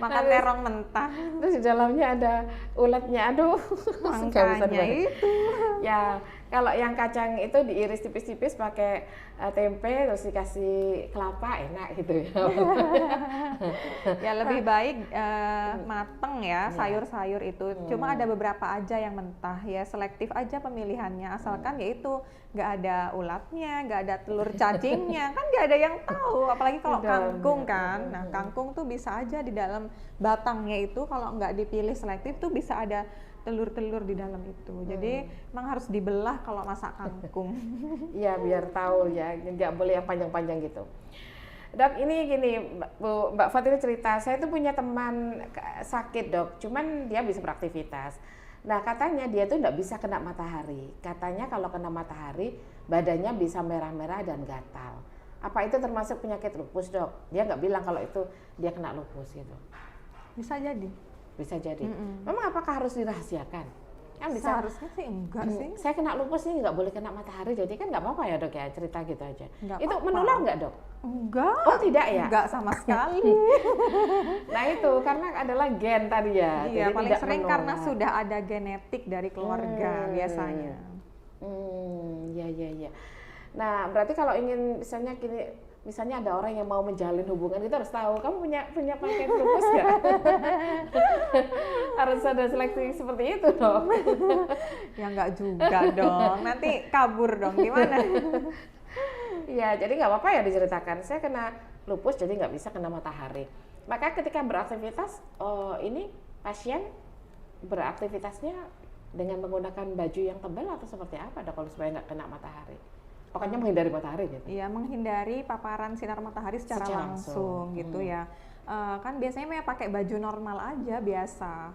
makan terong mentah, terus di dalamnya ada ulatnya, aduh. Makanya itu ya kalau yang kacang itu diiris tipis-tipis pakai tempe terus dikasih kelapa, enak gitu ya. Ya lebih baik mateng ya sayur-sayur itu. Cuma ada beberapa aja yang mentah ya, selektif aja pemilihannya, asalkan yaitu nggak ada ulatnya, nggak ada telur cacingnya, kan nggak ada yang tahu. Apalagi kalau kangkung kan, nah kangkung tuh bisa aja di dalam batangnya itu kalau nggak dipilih selektif tuh bisa ada telur-telur di dalam itu. Jadi memang harus dibelah kalau masak kangkung. Iya biar tahu ya, nggak boleh yang panjang-panjang gitu. Dok, ini gini, Mbak Fatina cerita, saya tuh punya teman sakit dok, cuman dia bisa beraktivitas. Nah katanya dia tuh nggak bisa kena matahari. Katanya kalau kena matahari badannya bisa merah-merah dan gatal. Apa itu termasuk penyakit lupus dok? Dia nggak bilang kalau itu dia kena lupus gitu. Bisa jadi. Bisa jadi. Memang apakah harus dirahasiakan? Kan bisa. Seharusnya sih enggak sih. Saya kena lupus ini nggak boleh kena matahari, jadi kan nggak apa-apa ya dok ya, cerita gitu aja. Nggak itu apa-apa. menular nggak dok? Enggak. Oh tidak ya? Enggak sama sekali. Nah itu karena adalah gen tadi ya. Iya, jadi paling tidak sering menular. karena sudah ada genetik dari keluarga biasanya. Ya. Nah berarti kalau ingin misalnya gini, misalnya ada orang yang mau menjalin hubungan, kita harus tahu kamu punya penyakit lupus nggak? Harus ada seleksi seperti itu dong. Ya enggak juga dong. Nanti kabur dong, gimana? Ya jadi nggak apa-apa ya diceritakan. Saya kena lupus jadi nggak bisa kena matahari. Maka ketika beraktivitas, ini pasien beraktivitasnya dengan menggunakan baju yang tebal atau seperti apa dok kalau supaya nggak kena matahari? Pokoknya menghindari matahari gitu. Iya, menghindari paparan sinar matahari secara langsung gitu ya. Kan biasanya pakai baju normal aja biasa.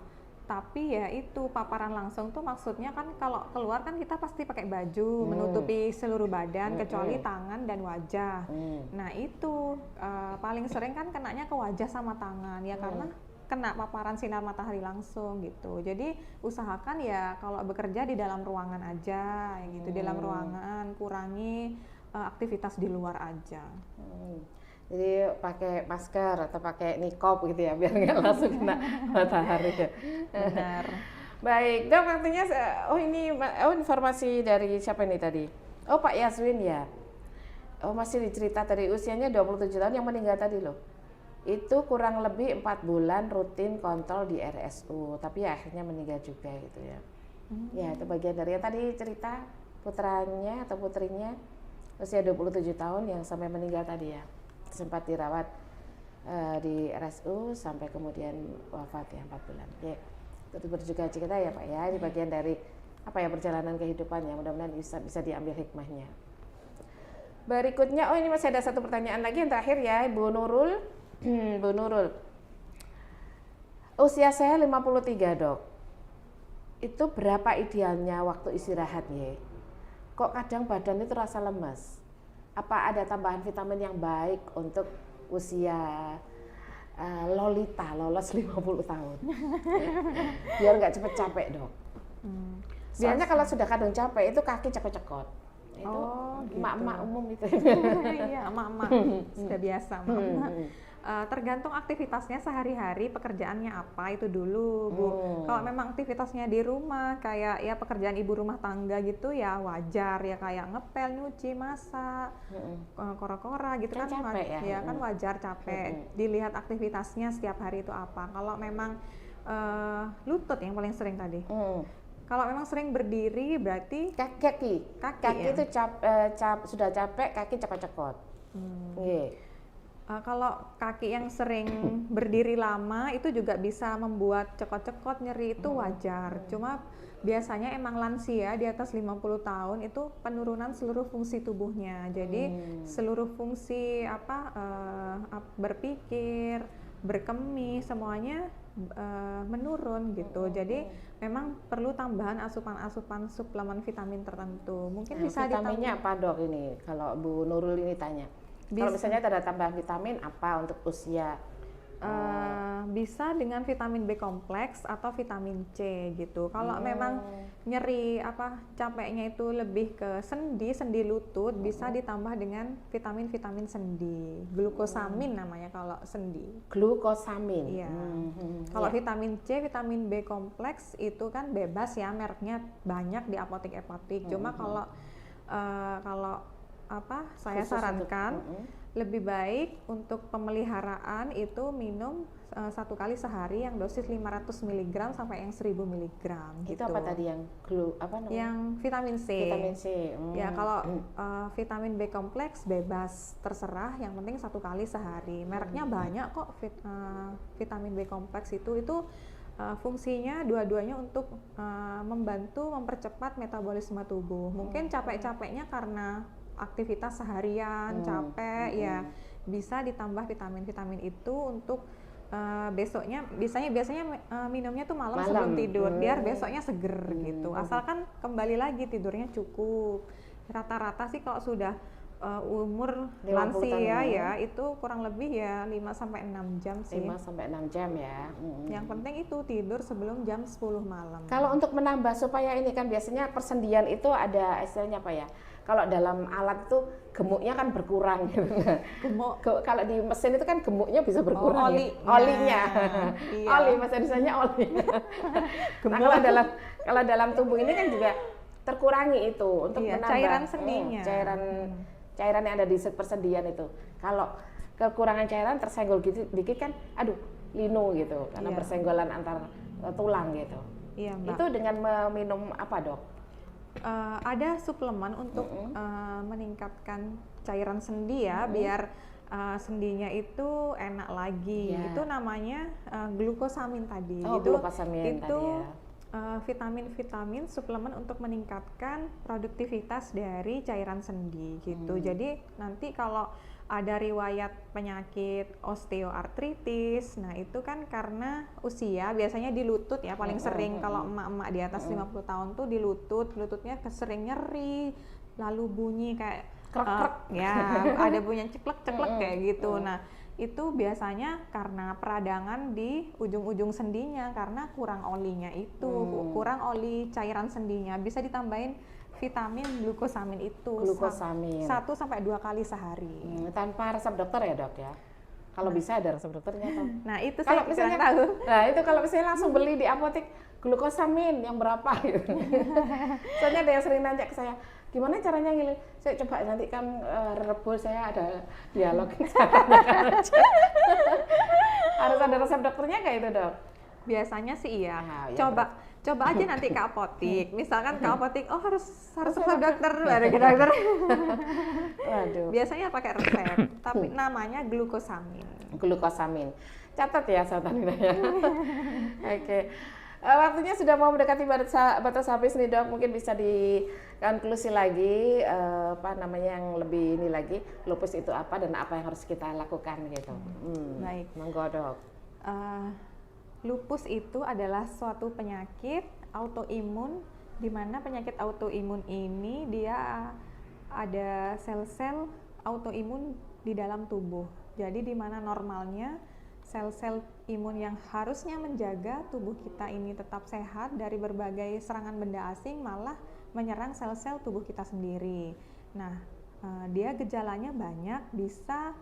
Tapi ya itu paparan langsung tuh maksudnya kan kalau keluar kan kita pasti pakai baju menutupi seluruh badan kecuali tangan dan wajah. Nah itu paling sering kan kenanya ke wajah sama tangan ya karena kena paparan sinar matahari langsung gitu. Jadi usahakan ya kalau bekerja di dalam ruangan aja gitu, di dalam ruangan, kurangi aktivitas di luar aja. Jadi pakai masker atau pakai niqab gitu ya biar nggak langsung kena matahari ya. Benar. Baik, Dok, artinya ini informasi dari siapa ini tadi? Oh, Pak Yaswin ya. Oh, masih dicerita tadi usianya 27 tahun yang meninggal tadi loh. Itu kurang lebih 4 bulan rutin kontrol di RSU, tapi ya akhirnya meninggal juga gitu ya. Ya, itu bagian dari yang tadi cerita putranya atau putrinya usia 27 tahun yang sampai meninggal tadi ya. Sempat dirawat di RSU sampai kemudian wafat ya 4 bulan. Ya, itu berjuga cita ya Pak ya. Ini bagian dari apa ya perjalanan kehidupannya. Mudah-mudahan bisa diambil hikmahnya. Berikutnya, oh ini masih ada satu pertanyaan lagi yang terakhir ya, Bu Nurul. Bu Nurul. Usia saya 53 Dok. Itu berapa idealnya waktu istirahat ya? Kok kadang badan itu terasa lemas? Apa ada tambahan vitamin yang baik untuk usia Lolita, lolos 50 tahun? Biar nggak cepet capek Dok. Soalnya kalau sudah kadang capek itu kaki cekot-cekot. Itu gitu. emak-emak umum itu. Iya, emak-emak sudah biasa. Tergantung aktivitasnya sehari-hari, pekerjaannya apa itu dulu, Bu. Kalau memang aktivitasnya di rumah kayak ya pekerjaan ibu rumah tangga gitu ya wajar ya kayak ngepel, nyuci, masak, kora-kora gitu kan capek ya. Kan wajar capek. Dilihat aktivitasnya setiap hari itu apa. Kalau memang lutut yang paling sering tadi. Kalau memang sering berdiri berarti kaki ya? Itu sudah capek, kaki cekot-cekot. Kalau kaki yang sering berdiri lama itu juga bisa membuat cekot-cekot, nyeri itu wajar. Cuma biasanya emang lansia di atas 50 tahun itu penurunan seluruh fungsi tubuhnya. Jadi seluruh fungsi berpikir, berkemih semuanya menurun gitu. Jadi memang perlu tambahan asupan suplemen vitamin tertentu. Mungkin bisa vitaminnya apa Dok ini? Kalau Bu Nurul ini tanya. Kalau misalnya ada tambahan vitamin apa untuk usia? Bisa dengan vitamin B kompleks atau vitamin C gitu. Kalau memang nyeri capeknya itu lebih ke sendi lutut, bisa ditambah dengan vitamin sendi. Glukosamin namanya kalau sendi. Glukosamin. Iya. Kalau vitamin C, vitamin B kompleks itu kan bebas ya, mereknya banyak di apotek-apotek. Cuma kalau saya sarankan lebih baik untuk pemeliharaan itu minum 1 kali sehari yang dosis 500 mg sampai yang 1000 mg gitu. Itu apa tadi yang Yang vitamin C. Vitamin C. Ya kalau vitamin B kompleks bebas terserah, yang penting 1 kali sehari. Mereknya banyak kok vitamin B kompleks itu fungsinya dua-duanya untuk membantu mempercepat metabolisme tubuh. Mungkin capek-capeknya karena aktivitas seharian, capek ya bisa ditambah vitamin itu untuk besoknya biasanya minumnya tuh malam sebelum tidur biar besoknya seger gitu. Asalkan kembali lagi tidurnya cukup. Rata-rata sih kalau sudah umur lansia ya itu kurang lebih ya 5 sampai 6 jam sih. 5 sampai 6 jam ya. Yang penting itu tidur sebelum jam 10 malam. Kalau untuk menambah supaya ini kan biasanya persendian itu ada istilahnya apa ya? Kalau dalam alat tuh gemuknya kan berkurang gitu. Gemuk. Kalau di mesin itu kan gemuknya bisa berkurang. Olinya. Iya. Oli, bahasa Indonesianya oli. Nah, kalau dalam tubuh ini kan juga terkurangi itu untuk menambah cairan sendinya. Cairan yang ada di persendian itu. Kalau kekurangan cairan tersenggol dikit kan linu gitu karena bersenggolan antar tulang gitu. Iya, Mbak. Itu dengan meminum apa, Dok? Ada suplemen untuk meningkatkan cairan sendi ya, biar sendinya itu enak lagi. Itu namanya glukosamin tadi. Glukosamin itu tadi ya. Vitamin suplemen untuk meningkatkan produktivitas dari cairan sendi gitu. Jadi nanti kalau ada riwayat penyakit osteoartritis. Nah, itu kan karena usia, biasanya di lutut ya paling sering. Kalau emak-emak di atas 50 tahun tuh di lututnya sering nyeri, lalu bunyi kayak krek-krek. Ya, ada bunyi ceklek-ceklek kayak gitu. Nah, itu biasanya karena peradangan di ujung-ujung sendinya karena kurang olinya itu, kurang oli cairan sendinya. Bisa ditambahin vitamin glukosamin itu, Glukosamin 1-2 kali sehari. Tanpa resep dokter ya dok ya? Kalau bisa ada resep dokternya toh. Nah itu Kalau saya misalnya kurang tahu. Nah itu kalau misalnya langsung beli di apotek glukosamin yang berapa gitu. Soalnya ada yang sering nanya ke saya, gimana caranya ngiling? Saya coba nanti kan rebus, saya ada dialog. Harus ada resep dokternya kayak itu dok? Biasanya sih iya. Ya, Coba aja nanti ke apotik. Misalkan ke apotik, oh harus resep dokter, baru ke dokter. Waduh. Biasanya pakai resep, tapi namanya glukosamin. Glukosamin. Catat ya Tanina ya. Oke. Waktunya sudah mau mendekati batas habis nih dok. Mungkin bisa dikonklusi lagi apa namanya yang lebih ini lagi, lupus itu apa dan apa yang harus kita lakukan gitu. Baik. Monggo dok. Lupus itu adalah suatu penyakit autoimun, di mana penyakit autoimun ini dia ada sel-sel autoimun di dalam tubuh. Jadi di mana normalnya sel-sel imun yang harusnya menjaga tubuh kita ini tetap sehat dari berbagai serangan benda asing malah menyerang sel-sel tubuh kita sendiri. Nah, dia gejalanya banyak, bisa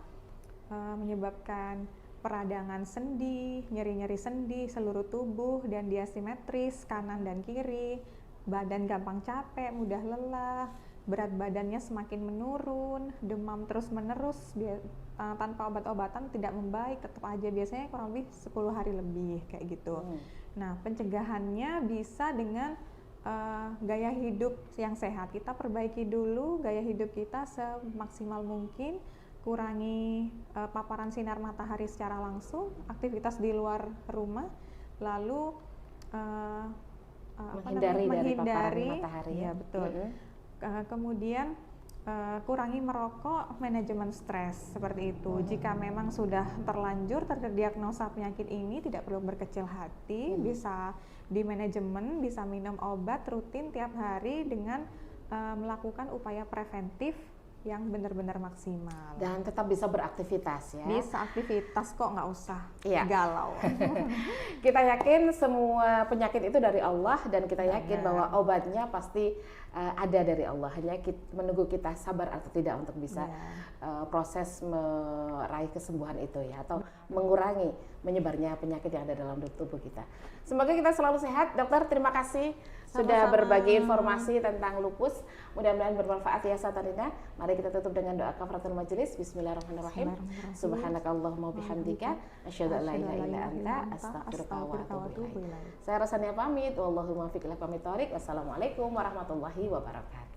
menyebabkan peradangan sendi, nyeri-nyeri sendi seluruh tubuh dan dia simetris kanan dan kiri, badan gampang capek, mudah lelah, berat badannya semakin menurun, demam terus-menerus, tanpa obat-obatan tidak membaik, tetap aja biasanya kurang lebih 10 hari lebih kayak gitu. Nah, pencegahannya bisa dengan gaya hidup yang sehat. Kita perbaiki dulu gaya hidup kita semaksimal mungkin, kurangi paparan sinar matahari secara langsung, aktivitas di luar rumah, lalu menghindari dari paparan matahari. Ya betul. Kemudian kurangi merokok, manajemen stres seperti itu. Jika memang sudah terlanjur terdiagnosa penyakit ini, tidak perlu berkecil hati, bisa di manajemen, bisa minum obat rutin tiap hari dengan melakukan upaya preventif yang benar-benar maksimal. Dan tetap bisa beraktivitas ya. Bisa aktivitas kok, nggak usah galau. Kita yakin semua penyakit itu dari Allah dan kita yakin bahwa obatnya pasti ada dari Allah. Hanya menunggu kita sabar atau tidak untuk bisa proses meraih kesembuhan itu ya, atau mengurangi menyebarnya penyakit yang ada dalam tubuh kita. Semoga kita selalu sehat. Dokter, terima kasih sudah berbagi informasi tentang lupus. Mudah-mudahan bermanfaat ya Tanina. Mari kita tutup dengan doa kafaratul majelis. Bismillahirrahmanirrahim. Subhanakallahumma bihamdika asyhadu an la ilaha illa anta astaghfiruka wa atubu ilaik. Saya Rosannya pamit. Wallahumma fiqh ila pamit. Wassalamualaikum warahmatullahi wabarakatuh.